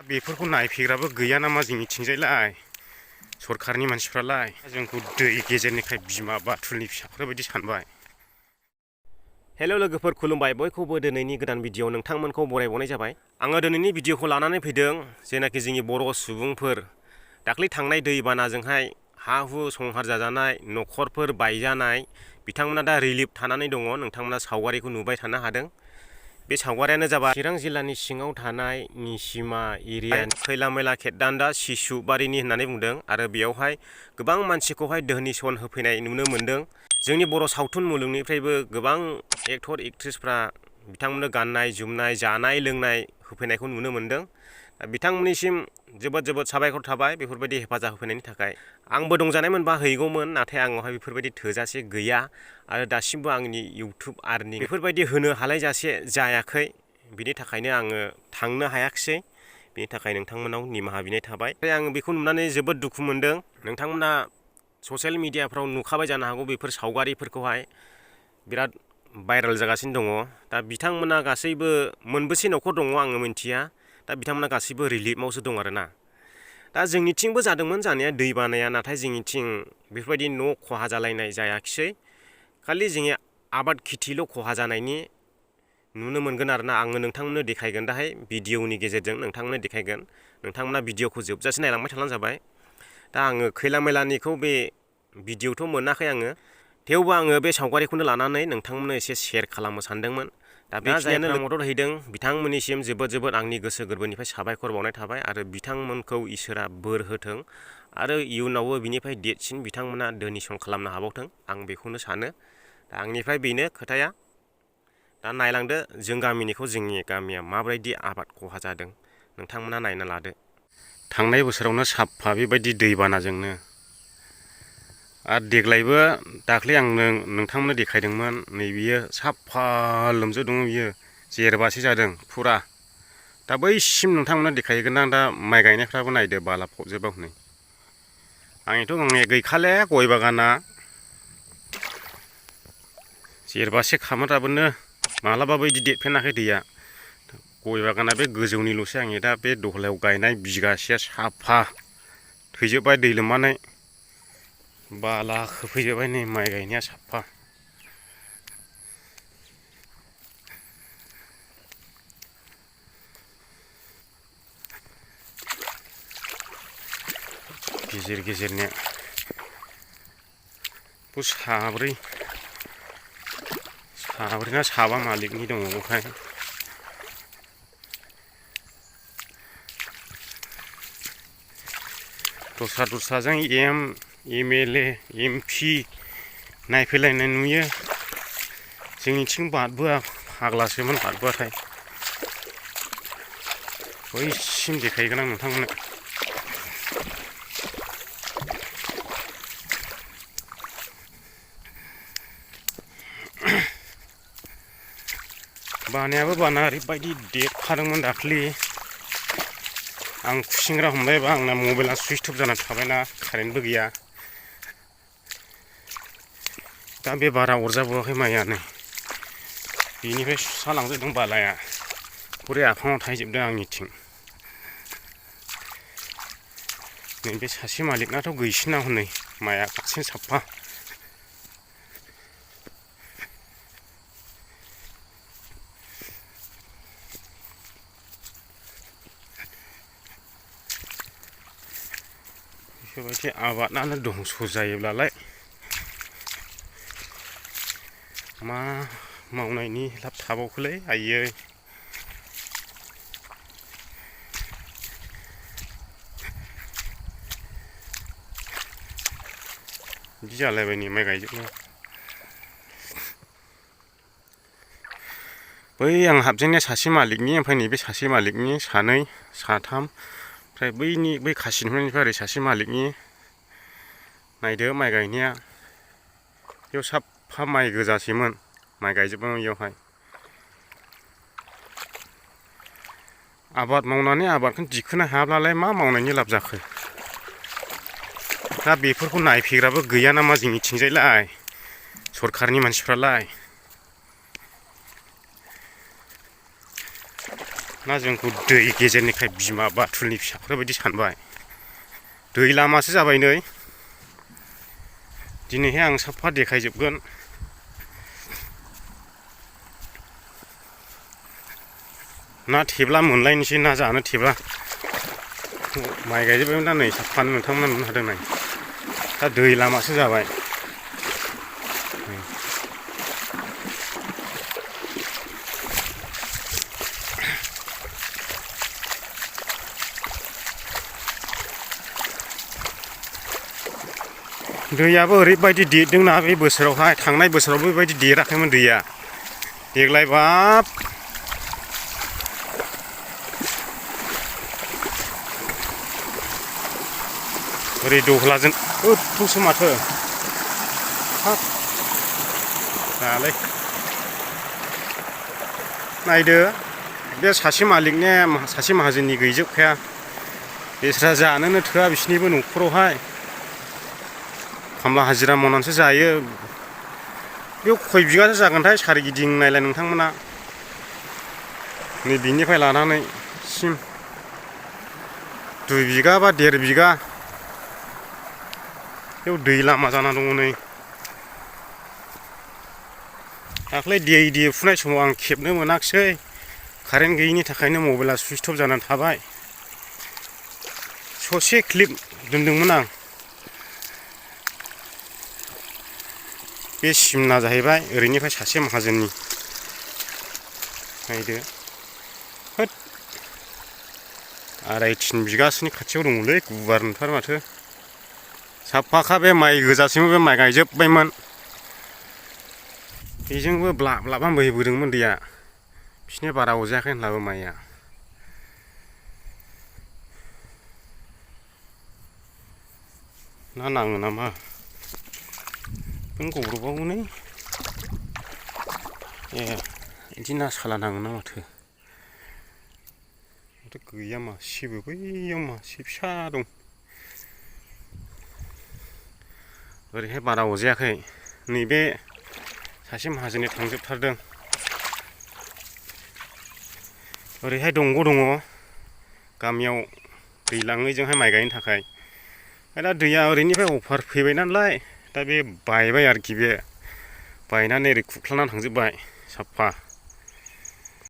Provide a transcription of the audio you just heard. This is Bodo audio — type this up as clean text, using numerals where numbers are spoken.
बेफोरखौ नायफैग्राबो गैया नामा जोंनिथिंजायलाय सरखारनि मानसिफ्रालाय जोंखौ दै गेजेरनिफ्राय बिमा बाथुलनि फिसाफोर बायदि सानबाय। हेल' लोगोफोर खुलुमबाय, बयखौबो दिनैनि गोदान भिडिअ नोंथांमोनखौ बरायबावनाय जाबाय। आङो दिनैनि भिडिअखौ लानानै फैदों जेनाखि जोंनि बर' सुबुंफोर दाख्लै थांनाय दैबानाजोंहाय हा हु संहार जाजानाय न'खरफोर बायजानाय बिथांमोना दा रिलिफ थानानै दङ। नोंथांमोना सावगारिखौ नुबाय थानो हादों। बे सावगारियानो जाबाय चिरां जिल्लानि सिङाव थानाय निसिमा एरिया खैला मैला खेबदान्दा सिसुबारिनि होननानै बुंदों आरो बेयावहाय गोबां मानसिखौहाय डोनेसन होफैनाय नुनो मोन्दों। जोंनि बर' सावथुन मुलुगनिफ्रायबो गोबां एक्टर एक्ट्रेसफ्रा बिथांमोननो गाननाय जोमनाय जानाय लोंनाय होफैनायखौ नुनो मोन्दों। बिथांमोननिसिम जोबोद जोबोद साबायखर थाबाय बेफोरबायदि हेफाजाब होफैनायनि थाखाय। आंबो दंजानायमोनबा हैगौमोन, नाथाय आंनावहाय बेफोरबायदि थोजासे गैया आरो दासिमबो आंनि इउटुब आर्निं बेफोरबायदि होनो हालायजासे जायाखै। बिनि थाखायनो आङो थांनो हायाखिसै। बिनि थाखाय नोंथांमोनाव निमाहा बिनाय थाबाय। आं बेखौ नुनानै जोबोद दुखु मोन्दों। नोंथांमोना ससियेल मिडियाफ्राव नुखाबाय जानो हागौ बेफोर सावगारिफोरखौहाय बिराद भाइरेल जागासिनो दङ। दा बिथांमोना गासैबो मोनबेसे न'खर दङ आङो मिन्थिया। दा बिथांमोना गासैबो रिलिफआवसो दं आरोना। दा जोंनिथिंबो जादोंमोन जानाया दै बानाया, नाथाय जोंनिथिं बेफोरबायदि न' खहा जालायनाय जायाखिसै। खालि जोंनि आबाद खेथिल' खहा जानायनि नुनो मोनगोन आरोना। आङो नोंथांमोननो देखायगोन दाहाय भिडिअनि गेजेरजों नोंथांमोननो देखायगोन। नोंथांमोना भिडिअखौ जोबजासे नायलांबाय थाब्लानो जाबाय। दा आङो खैला मैलानिखौ बे भिडिअथ' मोनाखै आङो, थेवबो आङो बे सावगारिखौनो लानानै नोंथांमोननो एसे शेयार खालामनो सानदोंमोन। दा बेखिनियानो मदद हैदों बिथांमोननिसिम जोबोद जोबोद आंनि गोसो गोरबोनिफ्राय साबायखर बावनाय थाबाय आरो बिथांमोनखौ इसोरा बोर होथों आरो इयुनावबो बिनिफ्राय देरसिन बिथांमोना डोनेसन खालामनो हाबावथों, आं बेखौनो सानो। दा आंनिफ्राय बेनो खोथाया। दा नायलांदो जों गामिनिखौ, जोंनि गामिया माबायदि आबाद खहा जादों नोंथांमोना नायना लादो। थांनाय बोसोरावनो साफा बेबायदि दैबानाजोंनो आरो देग्लायबो दाख्लै आं नोंथांमोननो देखायदोंमोन, नैबियो साफा लोमजोबदों, बियो जेरबासे जादों फुरा। दा बैसिम नोंथांमोननो देखायगोन आं। दा माइ गायनायफ्राबो नायदो बाला फबजोबबाय हनै। आंनिथ' गांनाया गैखाले गय बागाना जेरबासे खामोन दाबोनो, मालाबाबो बिदि देरफेराखै दैया। गय बागाना बे गोजौनिल'सो, आंनि दा बे दहलायाव गायनाय बिगासेया साफा थैजोब्बाय दै लोमनानै। बाला खोफैजोब्बाय नै माइ गायनाया साफा। गेजेर गेजेरनो साब्रै ना साबा मालिकनि दङ बेवहाय। दस्रा दस्राजों एमएलए एमपि नायफैलायनाय नुयो। जोंनिथिं बारबोआ, फाग्लासोमोन बारबोआथाय। बैसिम देखायगोन आं नोंथांमोननो। बानायाबो बाना ओरैबायदि देरखादोंमोन दाख्लि। आं खुसिंग्रा हमबायबा आंना मबाइला सुइस अफ जानानै थाबायना, कारेन्टबो गैया। दा बे बारा अरजाबावाखै माइया नै, बेनिफ्राय सुस्रालांजोबदों बालाया, हरै आफाङाव थाहैजोबदों आंनिथिं। नैबे सासे मालिकनाथ' गैसिना हनै माइया गासिनो साफा। बेफोरबायदि आबादानो धंस' जायोब्लालाय मा मावनायनि लाब थाबावखोलै आयै। बिदि जालायबाय नै माइ गायजोबनो। बै आं हाबजेननाया सासे मालिकनि, ओमफ्राय नैबे सासे मालिकनि, सानै साथाम, ओमफ्राय बै खासिनिफ्राय ओरै सासे मालिकनि। नायदो माइ गायनाया, बेयाव साफा माइ गोजासैमोन, माइ गायजोब्बाय बेयावहाय। आबाद मावनानै आबादखौनो दिखोनो हायाब्लालाय मा मावनायनि लाब जाखो। दा बेफोरखौ नायफैग्राबो गैया नामा जोंनिथिंजायलाय सरखारनि मानसिफ्रालाय। ना जोंखौ दै गेजेरनिफ्राय बिमा बाथुलनि फिसाफोर बायदि सानबाय। दै लामासो जाबाय नै। दिनैहाय आं साफा देखायजोबगोन। ना थेब्ला मोनलायनोसै, ना जानो थेब्ला। माइ गायजोब्बायमोन दा नै साफानो नोंथांमोना नुनो हादों नै। दा दै लामासो जाबाय। दैयाबो ओरैबायदि देरदोंना बे बोसोरावहाय, थांनाय बोसोरावबो बेबायदि देराखैमोन दैया। देग्लाय बाब ओरै दहलाजों गोथौसो माथो। हाब दालाय नायदो, बे सासे मालिकने सासे माहाजोननि गैजोबखाया। बेस्रा जानोनो थोआ बिसिनिबो न'खरावहाय। खामला हाजिरा मावनानैसो जायो। बेयाव खय बिगासो जागोनथाय सारिगिदिं नायलाय नोंथांमोना। नै बिनिफ्राय लानानै सिम 2 बिगा बा 1.5 बिगा। बेयाव दै लामा जाना दङ नै। दाख्लै दै फुनाय समाव आं खेबनो मोनाखिसै। कारेन्ट गैयिनि थाखायनो मबाइला सुइट्च अफ जानानै थाबाय। ससे क्लिप दोनदोंमोन आं। बे सिमना जाहैबाय ओरैनिफ्राय सासे माहाजोननि। नायदो, होद 2.5-3 बिगासोनि खाथियाव दङलै, गुवार नुथारो माथो। साफाखा बे माइ गोजासिमबो बे माइ गायजोब्बायमोन। बेजोंबो ब्लाब ब्लाबा बोहैबोदोंमोन दैया। बिसिनिया बारा अरजायाखै होनब्लाबो माइया। ना नाङो नामा? नों गब्रबावोनै। ए बिदि ना साला नाङो ना माथो? माथो गैया मासेबो, बैयाव मासे फिसा दं। ओरैहाय बारा अरजायाखै। नैबे सासे माहाजोननि थांजोबथारदों। ओरैहाय दंग' दङ गामियाव दैलाङैजोंहाय माइ गायनो थाखाय। दा दैया ओरैनिफ्राय अभार फैबाय नालाय, दा बे बायबाय आरोखि बे। बायनानै ओरै खुरख्लानानै थांजोब्बाय साफा।